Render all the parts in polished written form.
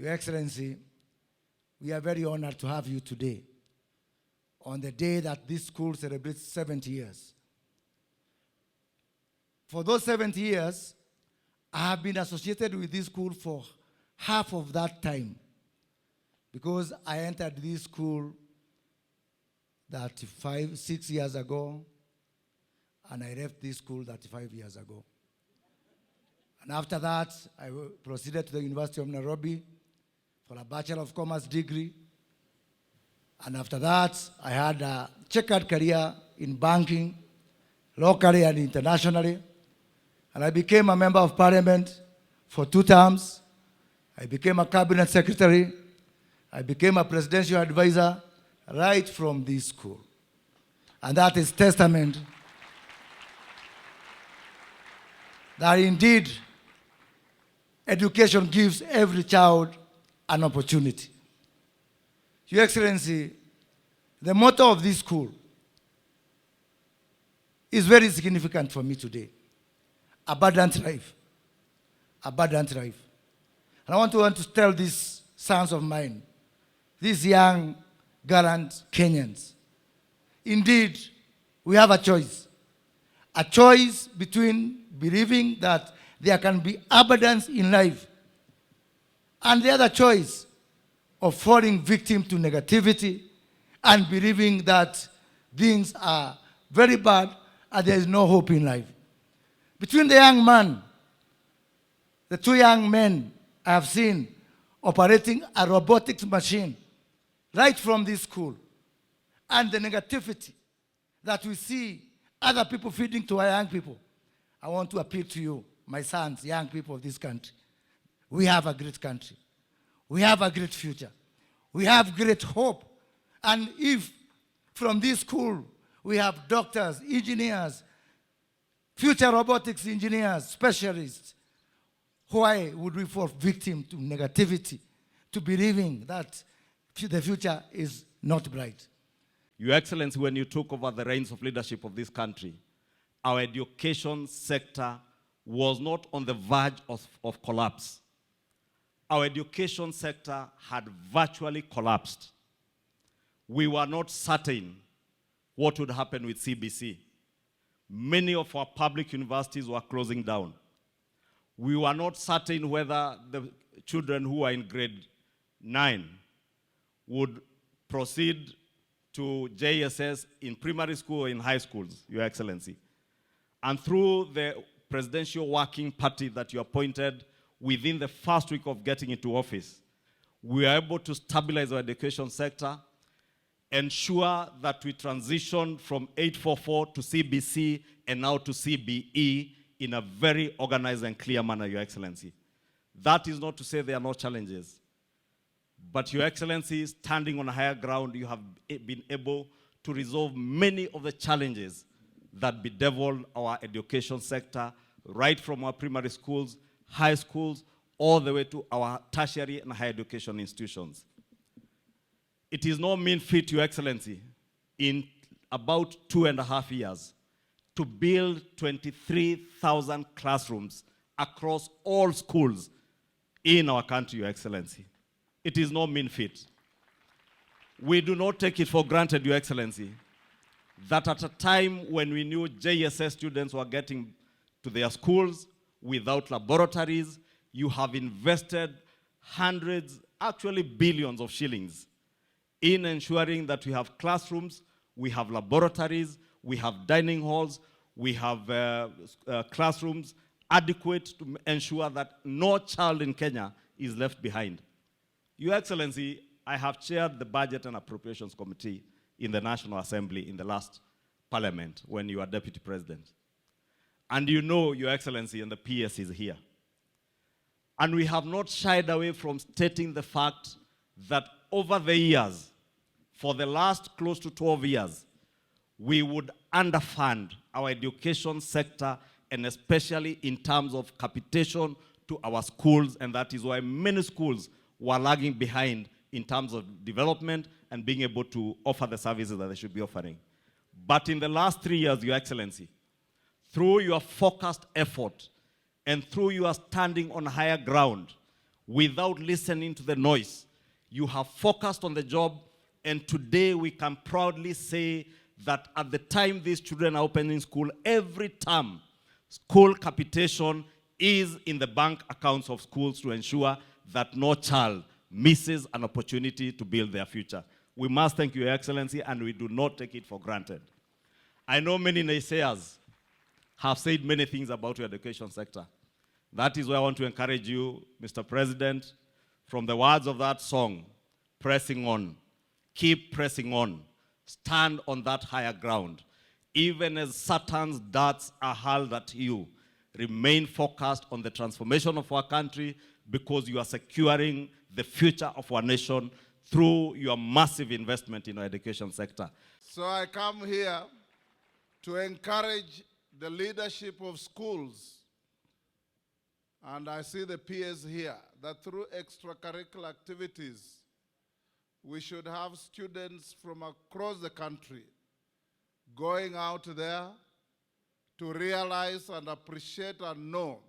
Your Excellency, we are very honored to have you today on the day that this school celebrates 70 years. For those 70 years, I have been associated with this school for half of that time because I entered this school 6 years ago, and I left this school 35 years ago. And after that, I proceeded to the University of Nairobi for a Bachelor of Commerce degree. And after that, I had a checkered career in banking, locally and internationally. And I became a member of parliament for 2 terms. I became a cabinet secretary. I became a presidential advisor right from this school. And that is testament that indeed education gives every child an opportunity. Your Excellency, the motto of this school is very significant for me today. Abundant life. Abundant life. And I want to tell these sons of mine, these young, gallant Kenyans, indeed, we have a choice. A choice between believing that there can be abundance in life and the other choice of falling victim to negativity and believing that things are very bad and there is no hope in life. Between the young man, the 2 young men I have seen operating a robotics machine right from this school, and the negativity that we see other people feeding to our young people, I want to appeal to you, my sons, young people of this country. We have a great country. We have a great future. We have great hope. And if from this school we have doctors, engineers, future robotics engineers, specialists, why would we fall victim to negativity, to believing that the future is not bright? Your Excellency, when you took over the reins of leadership of this country, our education sector was not on the verge of collapse. Our education sector had virtually collapsed. We were not certain what would happen with CBC. Many of our public universities were closing down. We were not certain whether the children who are in grade 9 would proceed to JSS in primary school or in high schools, Your Excellency. And through the presidential working party that you appointed within the first week of getting into office, we are able to stabilize our education sector, ensure that we transition from 844 to CBC and now to CBE in a very organized and clear manner, Your Excellency. That is not to say there are no challenges. But Your Excellency, standing on higher ground, you have been able to resolve many of the challenges that bedevil our education sector, right from our primary schools, high schools, all the way to our tertiary and higher education institutions. It is no mean feat, Your Excellency, in about 2.5 years, to build 23,000 classrooms across all schools in our country, Your Excellency. It is no mean feat. We do not take it for granted, Your Excellency, that at a time when we knew JSS students were getting to their schools without laboratories, you have invested hundreds, actually billions of shillings in ensuring that we have classrooms, we have laboratories, we have dining halls, we have classrooms adequate to ensure that no child in Kenya is left behind. Your Excellency, I have chaired the Budget and Appropriations Committee in the National Assembly in the last Parliament when you were Deputy President. And you know, Your Excellency, and the PS is here. And we have not shied away from stating the fact that over the years, for the last close to 12 years, we would underfund our education sector, and especially in terms of capitation to our schools, and that is why many schools were lagging behind in terms of development and being able to offer the services that they should be offering. But in the last 3 years, Your Excellency, through your focused effort and through your standing on higher ground, without listening to the noise. You have focused on the job, and today we can proudly say that at the time these children are opening school, every term, school capitation is in the bank accounts of schools to ensure that no child misses an opportunity to build their future. We must thank you, Your Excellency, and we do not take it for granted. I know many naysayers have said many things about your education sector. That is why I want to encourage you, Mr. President, from the words of that song, pressing on, keep pressing on, stand on that higher ground. Even as Satan's darts are hurled at you, remain focused on the transformation of our country, because you are securing the future of our nation through your massive investment in our education sector. So I come here to encourage the leadership of schools, and I see the peers here, that through extracurricular activities, we should have students from across the country going out there to realize and appreciate and know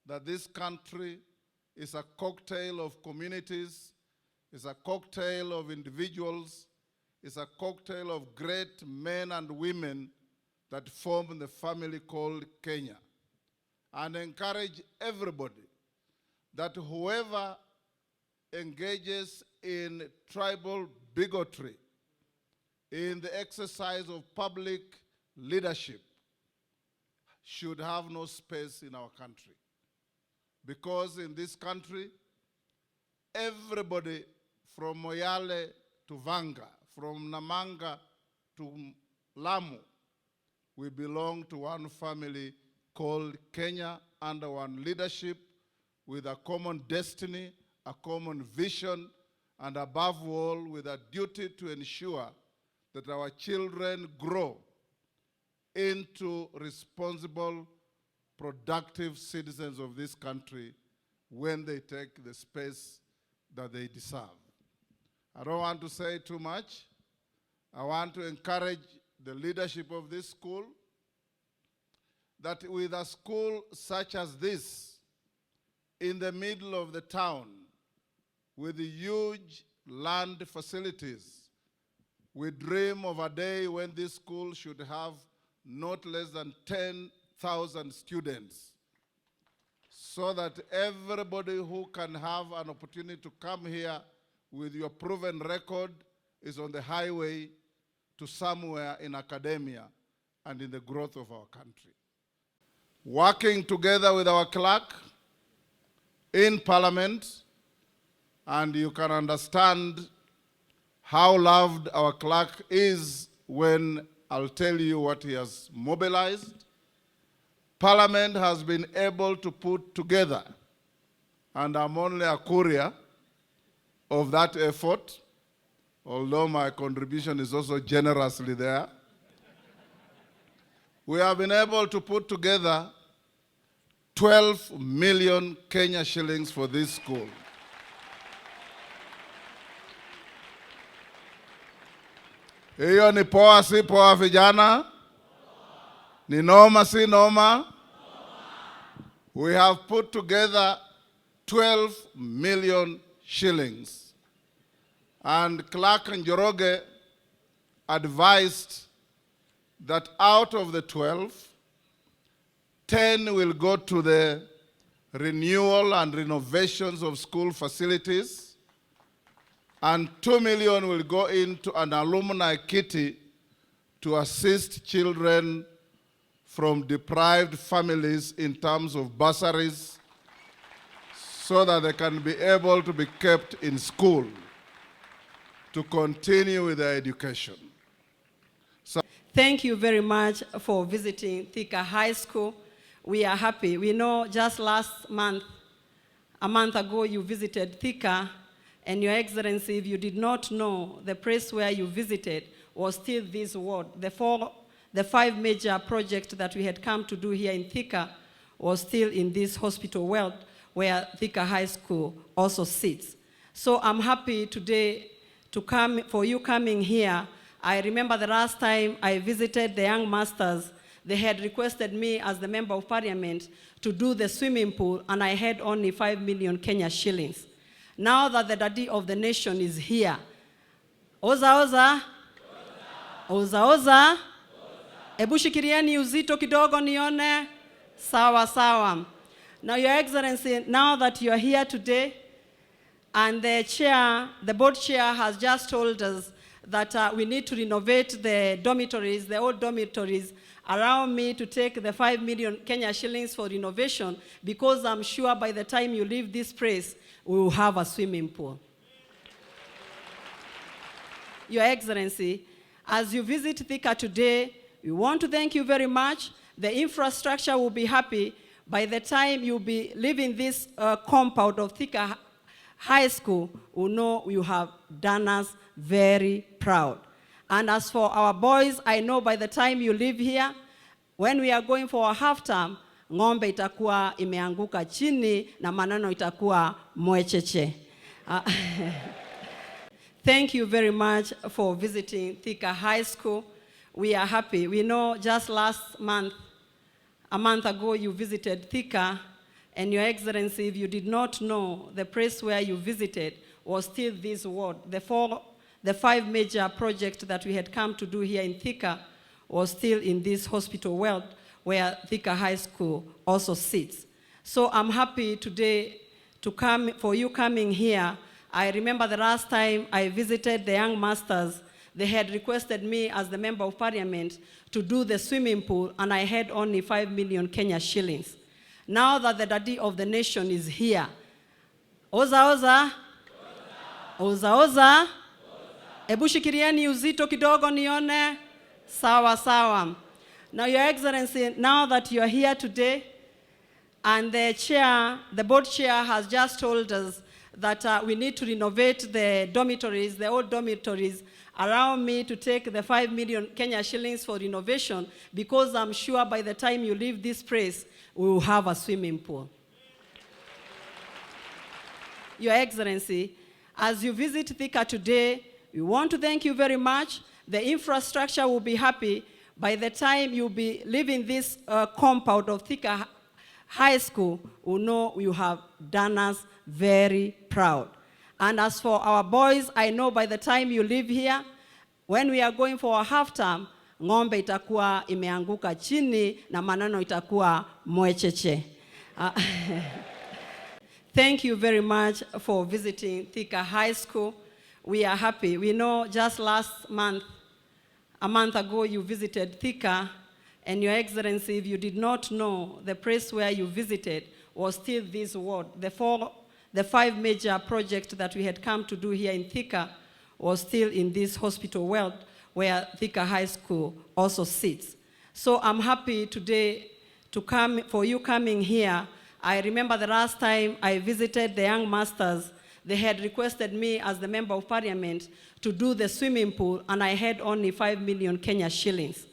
that this country is a cocktail of communities, is a cocktail of individuals, is a cocktail of great men and women that form the family called Kenya. And encourage everybody that whoever engages in tribal bigotry, in the exercise of public leadership, should have no space in our country. Because in this country, everybody from Moyale to Vanga, from Namanga to Lamu, we belong to one family called Kenya, under one leadership, with a common destiny, a common vision, and above all, with a duty to ensure that our children grow into responsible, productive citizens of this country when they take the space that they deserve. I don't want to say too much. I want to encourage the leadership of this school that with a school such as this, in the middle of the town, with huge land facilities, we dream of a day when this school should have not less than 10,000 students, so that everybody who can have an opportunity to come here with your proven record is on the highway to somewhere in academia and in the growth of our country. Working together with our clerk in Parliament, and you can understand how loved our clerk is when I'll tell you what he has mobilized. Parliament has been able to put together, and I'm only a courier of that effort, although my contribution is also generously there. We have been able to put together 12 million Kenya shillings for this school. Hiyo ni poa si poa vijana? Ni noma si noma? We have put together 12 million shillings. And Clark and Njoroge advised that out of the 12, 10 will go to the renewal and renovations of school facilities, and 2 million will go into an alumni kitty to assist children from deprived families in terms of bursaries, so that they can be able to be kept in school to continue with their education. Thank you very much for visiting Thika High School. We are happy. We know just last month, a month ago, you visited Thika, and Your Excellency, if you did not know, the place where you visited was still this ward. The 5 major projects that we had come to do here in Thika was still in this hospital ward where Thika High School also sits. So I'm happy today for you coming here. I remember the last time I visited the young masters, they had requested me as the Member of Parliament to do the swimming pool, and I had only 5 million Kenya shillings. Now that the daddy of the nation is here, oza oza, oza oza, ebu shikirieni uzito kidogo nione, sawa sawa. Now, Your Excellency, now that you are here today, and the board chair has just told us that we need to renovate the dormitories, the old dormitories. Allow me to take the 5 million Kenya shillings for renovation, because I'm sure by the time you leave this place, we will have a swimming pool. Your Excellency, as you visit Thika today, we want to thank you very much. The infrastructure will be happy. By the time you'll be leaving this compound of Thika High School, we know you have done us very proud. And as for our boys, I know by the time you leave here, when we are going for a half-term, ng'ombe itakuwa imeanguka chini na maneno itakuwa mwecheche. Thank you very much for visiting Thika High School. We are happy. We know just last month, a month ago, you visited Thika, and Your Excellency, if you did not know, the place where you visited was still this ward. The 5 major projects that we had come to do here in Thika was still in this hospital ward where Thika High School also sits. So I'm happy today for you coming here. I remember the last time I visited the young masters, they had requested me as the Member of Parliament to do the swimming pool, and I had only 5 million Kenya shillings. Now that the daddy of the nation is here, oza oza, oza oza, ebu shikirieni uzito kidogo nione, sawa sawa. Now, Your Excellency, now that you are here today, and the board chair has just told us that we need to renovate the dormitories, the old dormitories. Allow me to take the 5 million Kenya shillings for renovation, because I'm sure by the time you leave this place, we will have a swimming pool. Your Excellency, as you visit Thika today, we want to thank you very much. The infrastructure will be happy. By the time you'll be leaving this compound of Thika High School, we know you have done us very proud. And as for our boys, I know by the time you leave here, when we are going for a half-term, ng'ombe itakuwa imeanguka chini na maneno itakuwa mwecheche. Thank you very much for visiting Thika High School. We are happy. We know just last month, a month ago, you visited Thika, and Your Excellency, if you did not know, the place where you visited was still this ward. The 5 major projects that we had come to do here in Thika was still in this hospital ward where Thika High School also sits. So I'm happy today for you coming here. I remember the last time I visited the young masters, they had requested me as the Member of Parliament to do the swimming pool, and I had only 5 million Kenya shillings.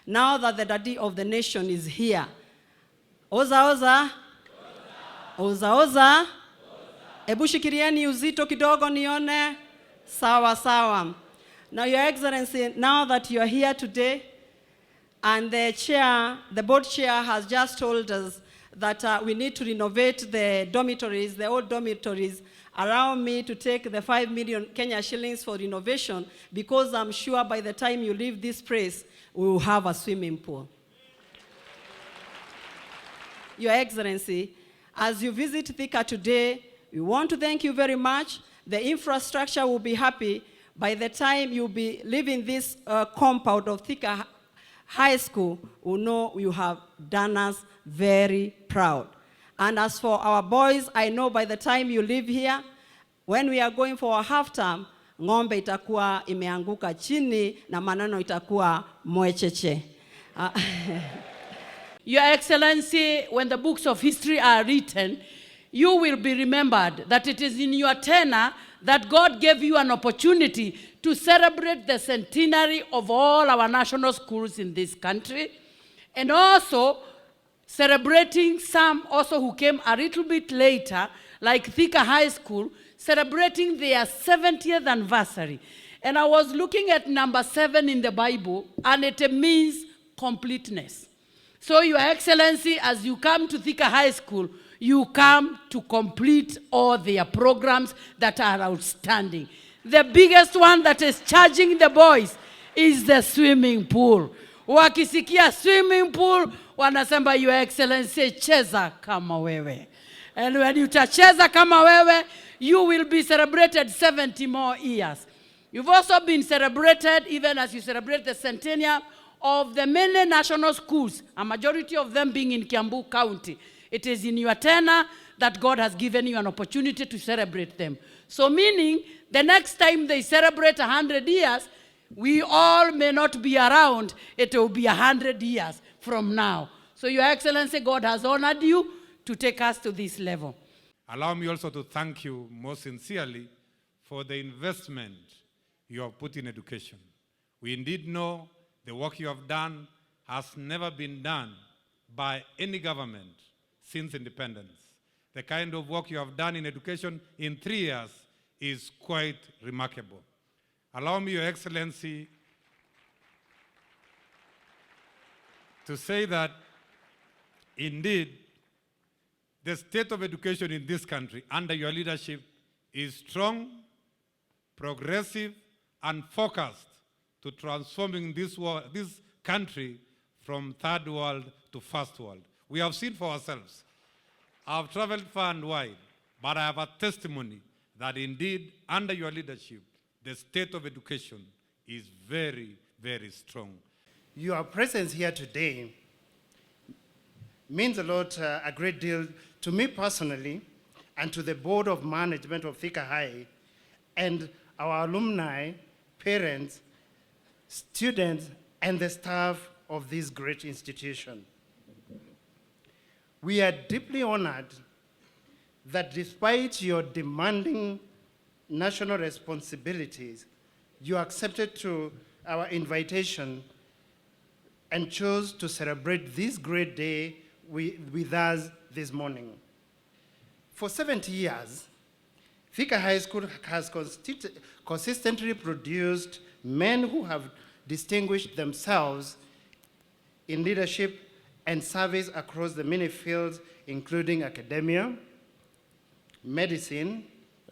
Now that the daddy of the nation is here, oza oza, oza oza, ebu shikirieni uzito kidogo nione, sawa sawa. Now, Your Excellency, now that you are here today, and the board chair has just told us that we need to renovate the dormitories, the old dormitories. Allow me to take the 5 million Kenya shillings for renovation, because I'm sure by the time you leave this place, we will have a swimming pool. Your Excellency, as you visit Thika today, we want to thank you very much. The infrastructure will be happy. By the time you'll be leaving this compound of Thika High School, we know you have done us very proud. And as for our boys, I know by the time you leave here, when we are going for a half-term, ng'ombe itakuwa imeanguka chini na maneno itakuwa mwecheche. Your Excellency, when the books of history are written, you will be remembered that it is in your tenure that God gave you an opportunity to celebrate the centenary of all our national schools in this country, and also celebrating some also who came a little bit later, like Thika High School, celebrating their 70th anniversary. And I was looking at number 7 in the Bible, and it means completeness. So, Your Excellency, as you come to Thika High School, you come to complete all their programs that are outstanding. The biggest one that is charging the boys is the swimming pool. Wakisikia swimming pool, wanasema Your Excellency, cheza kama wewe. And when you cheza kama wewe, you will be celebrated 70 more years. You've also been celebrated, even as you celebrate the centennial of the many national schools, a majority of them being in Kiambu County. It is in your tenure that God has given you an opportunity to celebrate them. So meaning, the next time they celebrate 100 years, we all may not be around. It will be 100 years from now. So Your Excellency, God has honored you to take us to this level. Allow me also to thank you most sincerely for the investment you have put in education. We indeed know the work you have done has never been done by any government since independence. The kind of work you have done in education in 3 years is quite remarkable. Allow me, Your Excellency, to say that indeed the state of education in this country under your leadership is strong, progressive, and focused to transforming this country from third world to first world. We have seen for ourselves. I've traveled far and wide, but I have a testimony that indeed, under your leadership, the state of education is very, very strong. Your presence here today means a lot, a great deal to me personally, and to the Board of Management of Thika High, and our alumni, parents, students, and the staff of this great institution. We are deeply honored that despite your demanding national responsibilities, you accepted to our invitation and chose to celebrate this great day with us this morning. For 70 years, Thika High School has consistently produced men who have distinguished themselves in leadership and service across the many fields, including academia, medicine,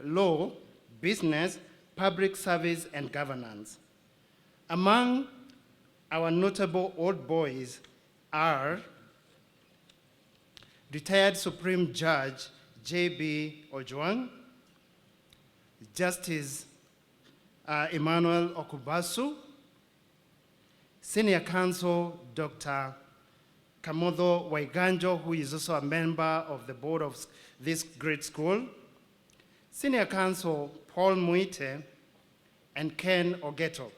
law, business, public service, and governance. Among our notable old boys are retired Supreme Judge J.B. Ojwang, Justice Emmanuel Okubasu, Senior Counsel Dr. Kamodho Waiganjo, who is also a member of the board of this great school, Senior Counsel Paul Muite, and Ken Ogeto.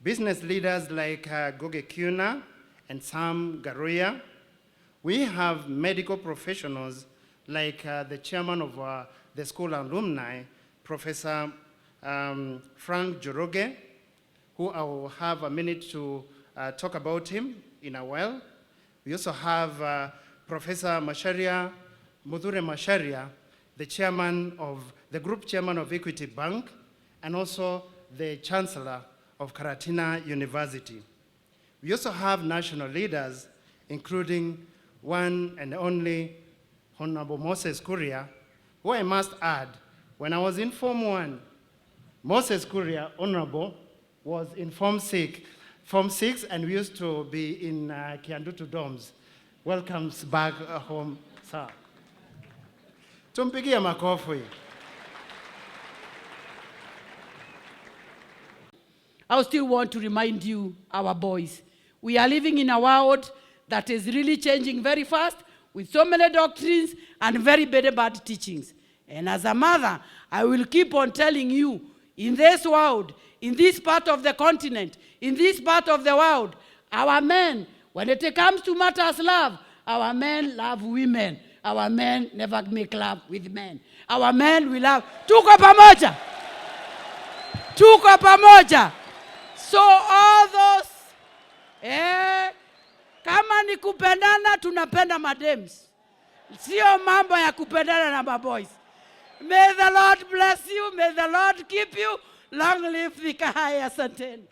Business leaders like Goge Kuna and Sam Garuya. We have medical professionals like the chairman of the school alumni, Professor Frank Joroge, who I will have a minute to talk about him in a while. We also have Professor Masharia, Mudhure Masharia, the chairman of, the group chairman of Equity Bank, and also the chancellor of Karatina University. We also have national leaders, including one and only Honorable Moses Kuria, who I must add, when I was in Form 1, Moses Kuria, Honorable, was in Form 6, and we used to be in Kiandutu dorms. Welcome back home, sir. Tumpigie makofi. I still want to remind you, our boys, we are living in a world that is really changing very fast with so many doctrines and very bad teachings. And as a mother, I will keep on telling you, in this world, in this part of the continent, in this part of the world, our men, when it comes to matters love, our men love women. Our men never make love with men. Our men will love. Tuko pamoja. Tuko pamoja. So all those, kama ni kupendana, tunapenda madems. Sio mambo ya kupendana na maboys. May the Lord bless you. May the Lord keep you. Long live Thika High. Asanteni.